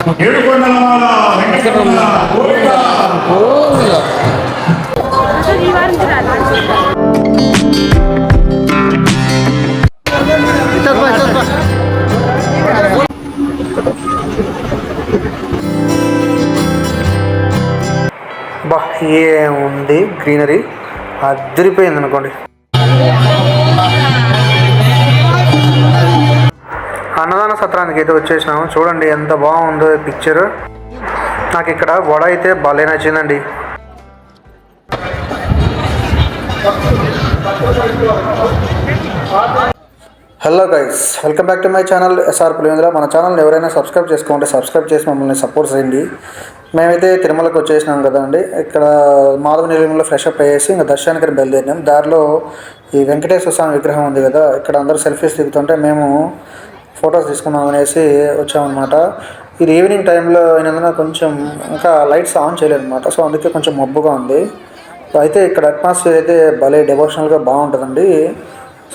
ఏడుకొండలవాడ వెంకటరమణ గోవింద గోవింద. బా ఏముంది గ్రీనరీ అదిరిపోయింది అనుకోండి. అన్నదాన సత్రానికి అయితే వచ్చేసినాము. చూడండి ఎంత బాగుందో పిక్చర్. నాకు ఇక్కడ వడ అయితే భలే నచ్చిందండి. Hello guys, welcome back to my channel SR Pulivendra. మన ఛానల్ని ఎవరైనా సబ్స్క్రైబ్ చేసుకుంటే సబ్స్క్రైబ్ చేసి మమ్మల్ని సపోర్ట్ చేయండి. మేమైతే తిరుమలకు వచ్చేసినాం కదండి. ఇక్కడ మాధవ నిలయంలో ఫ్రెష్ అప్ అయ్యేసి ఇంకా దర్శనానికి బయలుదేరినాం. దారిలో ఈ వెంకటేశ్వర స్వామి విగ్రహం ఉంది కదా, ఇక్కడ అందరూ సెల్ఫీస్ దిగుతుంటే మేము ఫొటోస్ తీసుకున్నాం అనేసి వచ్చామన్నమాట. ఇది ఈవినింగ్ టైంలో అయినందున కొంచెం ఇంకా లైట్స్ ఆన్ చేయలేదు అనమాట. సో అందుకే కొంచెం మబ్బుగా ఉంది. అయితే ఇక్కడ అట్మాస్ఫియర్ అయితే భలే డివోషనల్గా బాగుంటుందండి.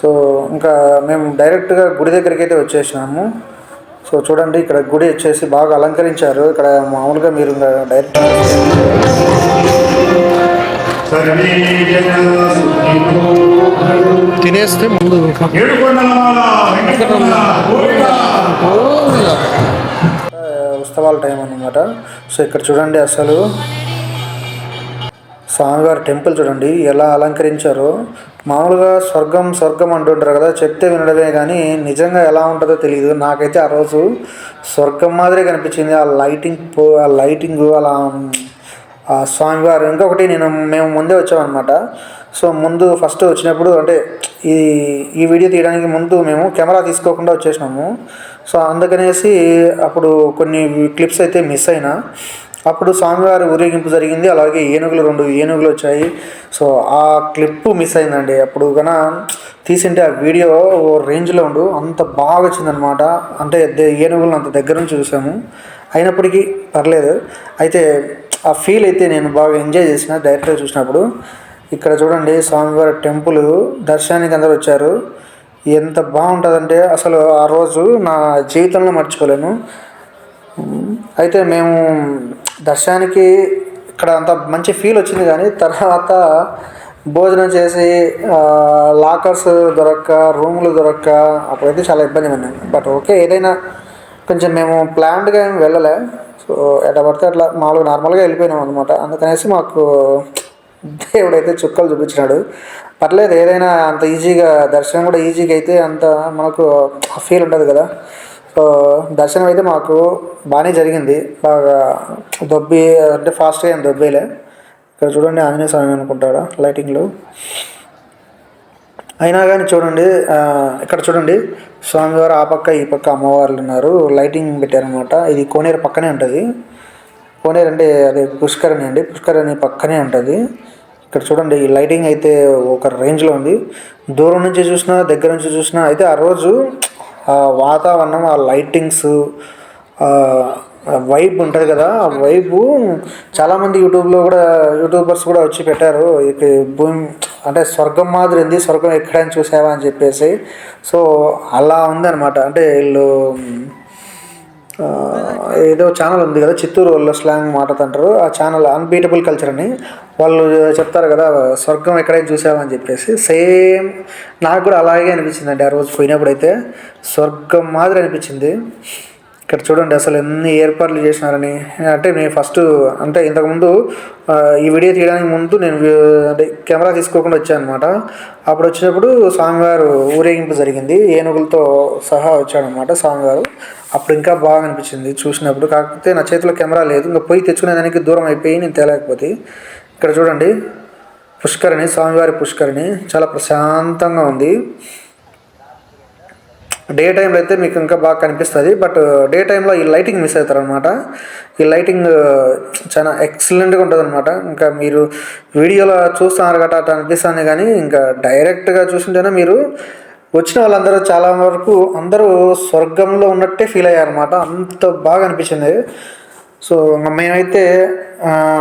సో ఇంకా మేము డైరెక్ట్గా గుడి దగ్గరికి అయితే వచ్చేసినాము. సో చూడండి ఇక్కడ గుడి వచ్చేసి బాగా అలంకరించారు. ఇక్కడ మామూలుగా మీరు డైరెక్ట్ తినేస్తే ముందు ఉత్సవాల టైం అన్నమాట. సో ఇక్కడ చూడండి అసలు స్వామివారి టెంపుల్ చూడండి ఎలా అలంకరించారో. మామూలుగా స్వర్గం స్వర్గం అంటుంటారు కదా, చెప్తే వినడమే కానీ నిజంగా ఎలా ఉంటుందో తెలియదు. నాకైతే ఆ రోజు స్వర్గం మాదిరి కనిపించింది. ఆ లైటింగ్ అలా ఆ స్వామివారు. ఇంకొకటి మేము ముందే వచ్చామన్నమాట. సో ముందు ఫస్ట్ వచ్చినప్పుడు అంటే ఈ వీడియో తీయడానికి ముందు మేము కెమెరా తీసుకోకుండా వచ్చేసినాము. సో అందుకనేసి అప్పుడు కొన్ని క్లిప్స్ అయితే మిస్ అయినా. అప్పుడు స్వామివారి ఊరేగింపు జరిగింది, అలాగే 2 ఏనుగులు వచ్చాయి. సో ఆ క్లిప్పు మిస్ అయిందండి. అప్పుడు కన్నా తీసింటే ఆ వీడియో రేంజ్లో ఉండు అంత బాగా వచ్చిందనమాట. అంటే ఏనుగులను అంత దగ్గర నుంచి చూసాము, అయినప్పటికీ పర్లేదు. అయితే ఆ ఫీల్ అయితే నేను బాగా ఎంజాయ్ చేసిన డైరెక్ట్గా చూసినప్పుడు. ఇక్కడ చూడండి స్వామివారి టెంపుల్ దర్శనానికి అందరూ వచ్చారు. ఎంత బాగుంటుందంటే అసలు ఆ రోజు నా జీవితంలో మర్చిపోలేను. అయితే మేము దర్శనానికి ఇక్కడ అంత మంచి ఫీల్ వచ్చింది, కానీ తర్వాత భోజనం చేసి లాకర్స్ దొరక్క, రూములు దొరక్క అప్పుడైతే చాలా ఇబ్బంది పడినాం. బట్ ఓకే, ఏదైనా కొంచెం మేము ప్లాన్డ్గా ఏమి వెళ్ళలే. సో ఎట్లా పడితే అట్లా మామూలుగా నార్మల్గా వెళ్ళిపోయినాం అనమాట. అందుకనేసి మాకు దేవుడైతే చుక్కలు చూపించినాడు. పర్లేదు, ఏదైనా అంత ఈజీగా దర్శనం కూడా ఈజీగా అయితే అంత మనకు ఫీల్ ఉండదు కదా. సో దర్శనం అయితే మాకు బాగానే జరిగింది. బాగా అంటే ఫాస్ట్గా ఏం దొబ్బేలే. ఇక్కడ చూడండి ఆంజనేయ స్వామి అనుకుంటాడా లైటింగ్లో. అయినా కానీ చూడండి ఇక్కడ చూడండి స్వామివారు ఆ పక్క ఈ పక్క అమ్మవార్లు ఉన్నారు. లైటింగ్ పెట్టారనమాట. ఇది కోనేరు పక్కనే ఉంటుంది. కోనేరు అంటే అదే పుష్కరిణి అండి, పుష్కరిణి పక్కనే ఉంటుంది. ఇక్కడ చూడండి ఈ లైటింగ్ అయితే ఒక రేంజ్లో ఉంది. దూరం నుంచి చూసినా దగ్గర నుంచి చూసినా అయితే ఆ రోజు ఆ వాతావరణం, ఆ లైటింగ్స్, వైబ్ ఉంటుంది కదా, ఆ వైబు చాలామంది యూట్యూబర్స్ కూడా వచ్చి పెట్టారు. భూమి అంటే స్వర్గం మాదిరి ఉంది, స్వర్గం ఎక్కడైనా చూసావా అని చెప్పేసి. సో అలా ఉందన్నమాట. అంటే వీళ్ళు ఏదో ఛానల్ ఉంది కదా, చిత్తూరు వాళ్ళు స్లాంగ్ మాట్లాడుతుంటారు. ఆ ఛానల్ అన్బీటబుల్ కల్చర్ అని వాళ్ళు చెప్తారు కదా, స్వర్గం ఎక్కడైనా చూసామని చెప్పేసి. సేమ్ నాకు కూడా అలాగే అనిపించిందండి ఆ రోజు పోయినప్పుడు. అయితే స్వర్గం మాదిరి అనిపించింది. ఇక్కడ చూడండి అసలు ఎన్ని ఏర్పాట్లు చేసినారని. అంటే నేను ఫస్ట్ అంటే ఇంతకుముందు ఈ వీడియో తీయడానికి ముందు నేను అంటే కెమెరా తీసుకోకుండా వచ్చాను అనమాట. అప్పుడు వచ్చినప్పుడు స్వామివారు ఊరేగింపు జరిగింది, ఏనుగులతో సహా వచ్చాడనమాట స్వామివారు. అప్పుడు ఇంకా బాగా అనిపించింది చూసినప్పుడు. కాకపోతే నా చేతిలో కెమెరా లేదు, ఇంకా పోయి తెచ్చుకునేదానికి దూరం అయిపోయి నేను తేలేకపోతే. ఇక్కడ చూడండి పుష్కరిణి, స్వామివారి పుష్కరిణి చాలా ప్రశాంతంగా ఉంది. డే టైంలో అయితే మీకు ఇంకా బాగా కనిపిస్తుంది. బట్ డే టైంలో ఈ లైటింగ్ మిస్ అవుతారనమాట. ఈ లైటింగ్ చాలా ఎక్సలెంట్గా ఉంటుంది అనమాట. ఇంకా మీరు వీడియోలో చూస్తున్నారు గట్రా అట్లా అనిపిస్తుంది, కానీ ఇంకా డైరెక్ట్గా చూసింటేనే మీరు వచ్చిన వాళ్ళందరూ చాలా వరకు అందరూ స్వర్గంలో ఉన్నట్టే ఫీల్ అయ్యారన్నమాట. అంత బాగా అనిపించింది. సో మేమైతే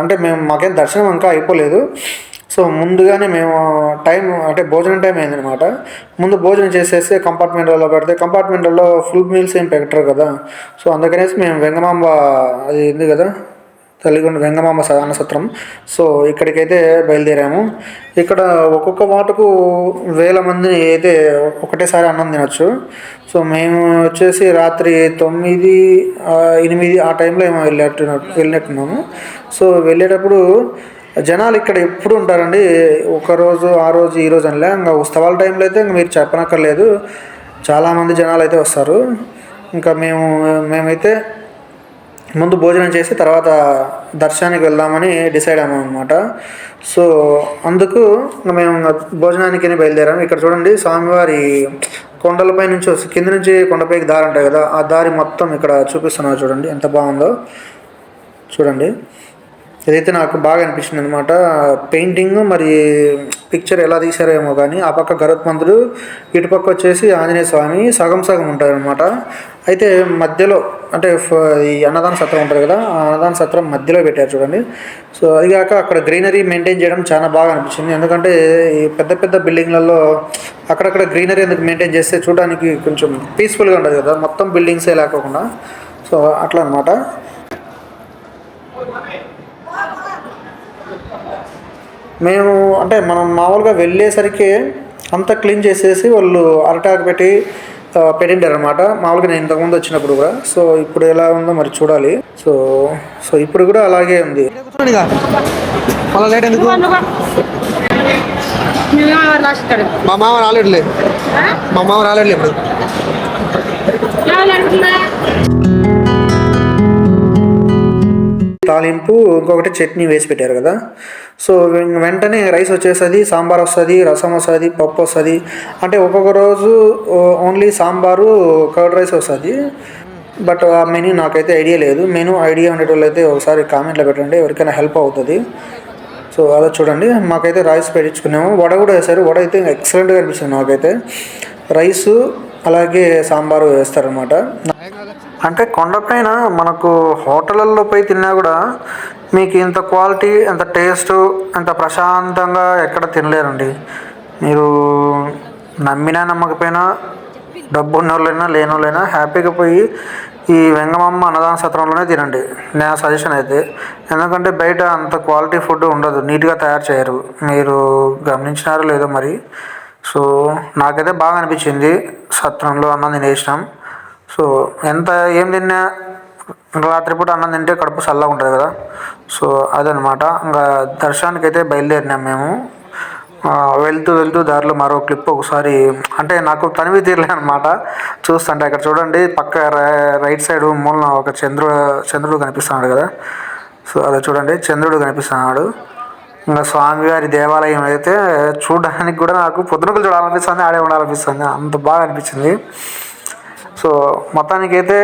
అంటే మాకేం దర్శనం ఇంకా అయిపోలేదు. సో ముందుగానే మేము టైం అంటే భోజనం టైం అయిందనమాట. ముందు భోజనం చేసేసి కంపార్ట్మెంట్లో పెడితే కంపార్ట్మెంట్లో ఫుల్ మీల్స్ ఏం పెట్టరు కదా. సో అందుకనేసి మేము వెంగమాంబ అది ఉంది కదా తల్లిగొండ వెంగమాంబ అన్నసత్రం, సో ఇక్కడికైతే బయలుదేరాము. ఇక్కడ ఒక్కొక్క మాటకు వేల మంది అయితే ఒకటేసారి అన్నం తినొచ్చు. సో మేము వచ్చేసి రాత్రి 9, 8 ఆ టైంలో ఏమో వెళ్ళినట్టున్నాము. సో వెళ్ళేటప్పుడు జనాలు ఇక్కడ ఎప్పుడు ఉంటారండి, ఒకరోజు ఆ రోజు ఈ రోజు అనిలే, ఇంకా ఉత్సవాల టైంలో అయితే ఇంక మీరు చెప్పనక్కర్లేదు, చాలామంది జనాలు అయితే వస్తారు. ఇంకా మేమైతే ముందు భోజనం చేసి తర్వాత దర్శనానికి వెళ్దామని డిసైడ్ అయ్యాము అనమాట. సో అందుకు మేము భోజనానికి బయలుదేరాము. ఇక్కడ చూడండి స్వామివారి కొండలపై నుంచి కింద నుంచి కొండపైకి దారి ఉంటాయి కదా, ఆ దారి మొత్తం ఇక్కడ చూపిస్తున్నారు చూడండి ఎంత బాగుందో. చూడండి ఇదైతే నాకు బాగా అనిపించింది అనమాట. పెయింటింగ్ మరి పిక్చర్ ఎలా తీశారేమో కానీ, ఆ పక్క గరుత్మంతుడు, ఇటుపక్క వచ్చేసి ఆంజనేయ స్వామి సగం సగం ఉంటారనమాట. అయితే మధ్యలో అంటే ఈ అన్నదాన సత్రం ఉంటుంది కదా, ఆ అన్నదాన సత్రం మధ్యలో పెట్టారు చూడండి. సో అది కాక అక్కడ గ్రీనరీ మెయింటైన్ చేయడం చాలా బాగా అనిపించింది. ఎందుకంటే ఈ పెద్ద పెద్ద బిల్డింగ్లలో అక్కడక్కడ గ్రీనరీ ఎందుకు మెయింటైన్ చేస్తే చూడడానికి కొంచెం పీస్ఫుల్గా ఉంటుంది కదా, మొత్తం బిల్డింగ్సే లేకోకుండా. సో అట్లా అనమాట. మేము అంటే మనం మామూలుగా వెళ్ళేసరికి అంతా క్లీన్ చేసేసి వాళ్ళు అరటాకు పెట్టింటారు అనమాట. మామూలుగా నేను ఇంతకుముందు వచ్చినప్పుడు కూడా. సో ఇప్పుడు ఎలా ఉందో మరి చూడాలి. సో ఇప్పుడు కూడా అలాగే ఉంది. మా మామ రాలేడులే, ఇప్పుడు తాలింపు ఇంకొకటి చట్నీ వేసి పెట్టారు కదా. సో వెంటనే రైస్ వచ్చేస్తుంది, సాంబార్ వస్తుంది, రసం వస్తుంది, పప్పు వస్తుంది. అంటే ఒక్కొక్క రోజు ఓన్లీ సాంబారు కర్డ్ రైస్ వస్తుంది. బట్ ఆ మెనూ నాకైతే ఐడియా లేదు. మెనూ ఐడియా ఉండేటోళ్ళు అయితే ఒకసారి కామెంట్లో పెట్టండి, ఎవరికైనా హెల్ప్ అవుతుంది. సో అలా చూడండి, మాకైతే రైస్ పెట్టించుకున్నాము. వడ కూడా వేశారు. వడ అయితే ఎక్సలెంట్గా అనిపిస్తుంది నాకైతే. రైసు అలాగే సాంబారు వేస్తారనమాట. అంటే కొండపైన మనకు హోటళ్ళల్లో పోయి తిన్నా కూడా మీకు ఇంత క్వాలిటీ, ఇంత టేస్ట్, ఇంత ప్రశాంతంగా ఎక్కడ తినలేరండి. మీరు నమ్మినా నమ్మకపోయినా, డబ్బు ఉన్నోళ్ళైనా లేనోళ్ళైనా హ్యాపీగా పోయి ఈ వెంగమాంబ అన్నదాన సత్రంలోనే తినండి, నా సజెషన్ అయితే. ఎందుకంటే బయట అంత క్వాలిటీ ఫుడ్ ఉండదు, నీట్గా తయారు చేయరు. మీరు గమనించినారో లేదో మరి. సో నాకైతే బాగా అనిపించింది. సత్రంలో అన్నం తినేసినాం. సో ఏం తిన్నా రాత్రిపూట అన్నం తింటే కడుపు చల్లగా ఉంటుంది కదా. సో అదనమాట. ఇంకా దర్శనానికి అయితే బయలుదేరినాం మేము. వెళ్తూ దారిలో మరో క్లిప్ ఒకసారి అంటే నాకు తనివి తీరలే అనమాట చూస్తుంటే. అక్కడ చూడండి పక్క రైట్ సైడ్ మూలన ఒక చంద్రుడు కనిపిస్తున్నాడు కదా. సో అలా చూడండి చంద్రుడు కనిపిస్తున్నాడు. ఇంకా స్వామివారి దేవాలయం అయితే చూడడానికి కూడా నాకు పొద్దునకలు చూడాలనిపిస్తుంది, ఆడే ఉండాలనిపిస్తుంది, అంత బాగా అనిపించింది. సో మొత్తానికి అయితే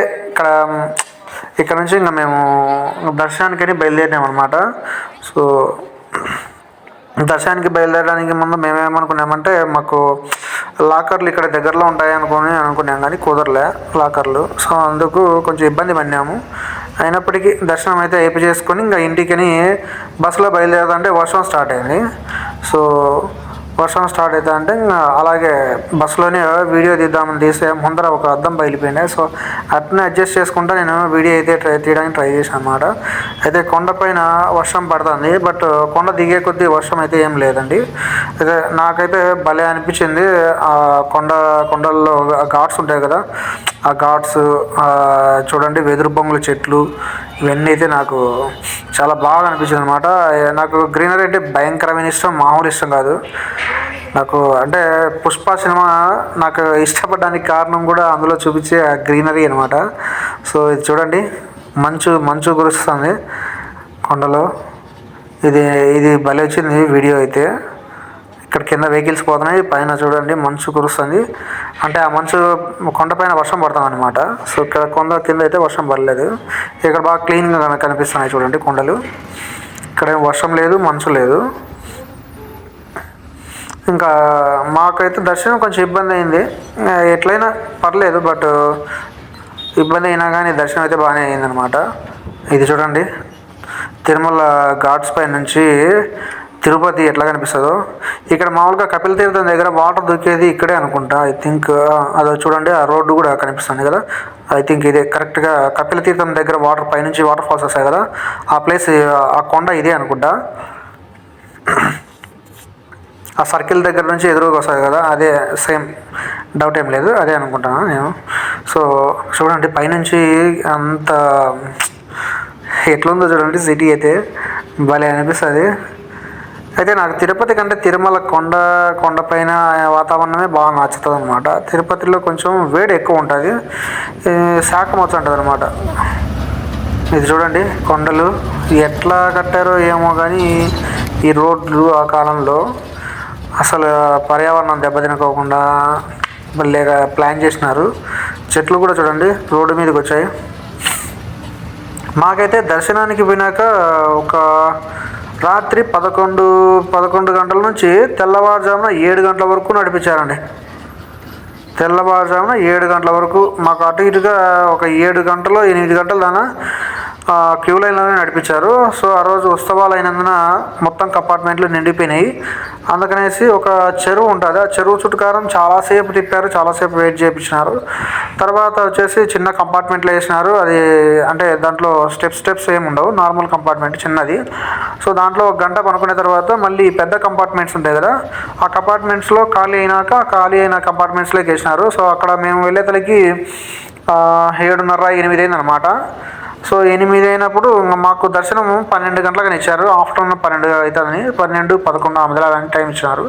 ఇక్కడ నుంచి ఇంకా మేము దర్శనానికని బయలుదేరినాం అనమాట. సో దర్శనానికి బయలుదేరడానికి ముందు మేమేమనుకున్నామంటే మాకు లాకర్లు ఇక్కడ దగ్గరలో ఉంటాయి అనుకున్నాం కానీ కుదరలే లాకర్లు. సో అందుకు కొంచెం ఇబ్బంది పడినాము. అయినప్పటికీ దర్శనం అయితే చేసుకొని ఇంకా ఇంటికని బస్సులో బయలుదేరదంటే వర్షం స్టార్ట్ అయింది. సో వర్షం స్టార్ట్ అవుతా అంటే ఇంకా అలాగే బస్సులోనే వీడియో తీద్దామని తీస్తే ముందర ఒక అద్దం బయలుపోయింది. సో అట్నే అడ్జస్ట్ చేసుకుంటా నేను వీడియో అయితే తీయడానికి ట్రై చేశాను అనమాట. అయితే కొండపైన వర్షం పడుతుంది, బట్ కొండ దిగే కొద్దీ వర్షం అయితే ఏం లేదండి. అయితే నాకైతే భలే అనిపించింది. ఆ కొండల్లో ఘాట్స్ ఉంటాయి కదా, ఆ ఘాట్స్ చూడండి, వెదురు బొంగుల చెట్లు, ఇవన్నీ అయితే నాకు చాలా బాగా అనిపించింది అనమాట. నాకు గ్రీనరీ అంటే భయంకరమైన ఇష్టం, మామూలు ఇష్టం కాదు నాకు. అంటే పుష్ప సినిమా నాకు ఇష్టపడడానికి కారణం కూడా అందులో చూపించే గ్రీనరీ అనమాట. సో ఇది చూడండి, మంచు కురుస్తుంది కొండలో. ఇది భలే వచ్చింది వీడియో అయితే. ఇక్కడ కింద వెహికల్స్ పోతున్నాయి, పైన చూడండి మంచు కురుస్తుంది. అంటే ఆ మంచు కొండపైన వర్షం పడుతుంది అనమాట. సో ఇక్కడ కొండ కింద అయితే వర్షం పడలేదు. ఇక్కడ బాగా క్లీన్గా కనిపిస్తున్నాయి చూడండి కొండలు. ఇక్కడ వర్షం లేదు, మంచు లేదు. ఇంకా మాకైతే దర్శనం కొంచెం ఇబ్బంది అయింది. ఎట్లయినా పర్లేదు, బట్ ఇబ్బంది అయినా కానీ దర్శనం అయితే బాగానే అయిందనమాట. ఇది చూడండి, తిరుమల ఘాట్స్ పై నుంచి తిరుపతి ఎట్లా కనిపిస్తుందో. ఇక్కడ మామూలుగా కపిల తీర్థం దగ్గర వాటర్ దొరికేది ఇక్కడే అనుకుంటా. ఐ థింక్ అదో చూడండి, ఆ రోడ్డు కూడా కనిపిస్తుంది కదా. ఐ థింక్ ఇదే కరెక్ట్గా కపిల తీర్థం దగ్గర వాటర్ పైనుంచి వాటర్ ఫాల్స్ వస్తాయి కదా, ఆ ప్లేస్, ఆ కొండ ఇదే అనుకుంటా. ఆ సర్కిల్ దగ్గర నుంచి ఎదురుగా వస్తుంది కదా, అదే సేమ్, డౌట్ ఏం లేదు, అదే అనుకుంటాను నేను. సో చూడండి పైనుంచి అంత ఎట్లుందో చూడండి, సిటీ అయితే భలే అనిపిస్తుంది. అయితే నాకు తిరుపతి కంటే తిరుమల కొండపైన వాతావరణమే బాగా నచ్చుతుంది అనమాట. తిరుపతిలో కొంచెం వేడి ఎక్కువ ఉంటుంది, శాఖం వచ్చి అనమాట. ఇది చూడండి కొండలు ఎట్లా కట్టారో ఏమో కానీ ఈ రోడ్లు ఆ కాలంలో అసలు పర్యావరణం దెబ్బతినకోకుండా భలేగా ప్లాన్ చేసినారు. చెట్లు కూడా చూడండి రోడ్డు మీదకి వచ్చాయి. మాకైతే దర్శనానికి పోయినాక ఒక రాత్రి 11 గంటల నుంచి తెల్లవారుజామున 7 గంటల వరకు నడిపించారండి. తెల్లవారుజామున 7 గంటల వరకు మాకు అటు ఇటుగా ఒక 7 గంటలు 8 గంటల దాకా క్యూ లైన్లోనే నడిపించారు. సో ఆ రోజు ఉత్సవాలు అయినందున మొత్తం కంపార్ట్మెంట్లు నిండిపోయినాయి. అందుకనేసి ఒక చెరువు ఉంటుంది, ఆ చెరువు చుట్టుకారం చాలాసేపు తిప్పారు, చాలాసేపు వెయిట్ చేయించినారు. తర్వాత వచ్చేసి చిన్న కంపార్ట్మెంట్లో వేసినారు. అది అంటే దాంట్లో స్టెప్స్ ఏమి ఉండవు, నార్మల్ కంపార్ట్మెంట్ చిన్నది. సో దాంట్లో 1 గంట పనుకునే తర్వాత మళ్ళీ పెద్ద కంపార్ట్మెంట్స్ ఉంటాయి కదా, ఆ కంపార్ట్మెంట్స్లో ఖాళీ అయిన కంపార్ట్మెంట్స్లోకి వేసినారు. సో అక్కడ మేము వెళ్ళేతలకి 7:30 8 అయింది అనమాట. సో 8 అయినప్పుడు మాకు దర్శనం 12 గంటలకు ఇచ్చారు. ఆఫ్టర్నూన్ 12 అవుతుందని 12, 11 ఆ మధ్యలో అలాంటి టైం ఇచ్చినారు.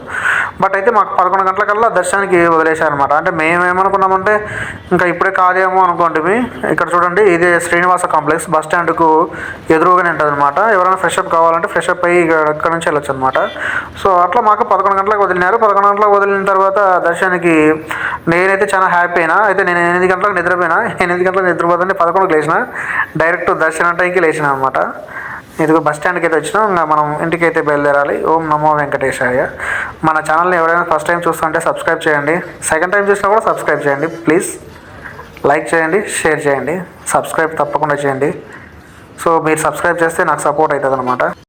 బట్ అయితే మాకు 11 గంటలకల్లా దర్శనానికి వదిలేశారనమాట. అంటే మేము ఏమనుకున్నామంటే ఇంకా ఇప్పుడే కాదేమో అనుకోండి. ఇక్కడ చూడండి ఇదే శ్రీనివాస కాంప్లెక్స్, బస్ స్టాండ్కు ఎదురుగానే ఉంటుంది అనమాట. ఎవరైనా ఫ్రెషప్ కావాలంటే ఫ్రెషప్ అయ్యి ఇక్కడ నుంచి వెళ్ళొచ్చు అనమాట. సో అట్లా మాకు 11 గంటలకు వదిలినారు. 11 గంటలకు వదిలిన తర్వాత దర్శనానికి నేనైతే చాలా హ్యాపీ అయినా. అయితే నేను 8 గంటలకు నిద్రపోయినా. 8 గంటలకు నిద్రపోతుంటే 11కి లేచిన, డైరెక్ట్ దర్శనం టైంకి లేచిన అనమాట. ఇదిగో బస్ స్టాండ్కి అయితే వచ్చినాం. ఇంకా మనం ఇంటికైతే బయలుదేరాలి. ఓం నమో వెంకటేశాయ. మన ఛానల్ని ఎవరైనా ఫస్ట్ టైం చూస్తుంటే సబ్స్క్రైబ్ చేయండి, సెకండ్ టైం చూసినా కూడా సబ్స్క్రైబ్ చేయండి ప్లీజ్. లైక్ చేయండి, షేర్ చేయండి, సబ్స్క్రైబ్ తప్పకుండా చేయండి. సో మీరు సబ్స్క్రైబ్ చేస్తే నాకు సపోర్ట్ అవుతుంది అనమాట.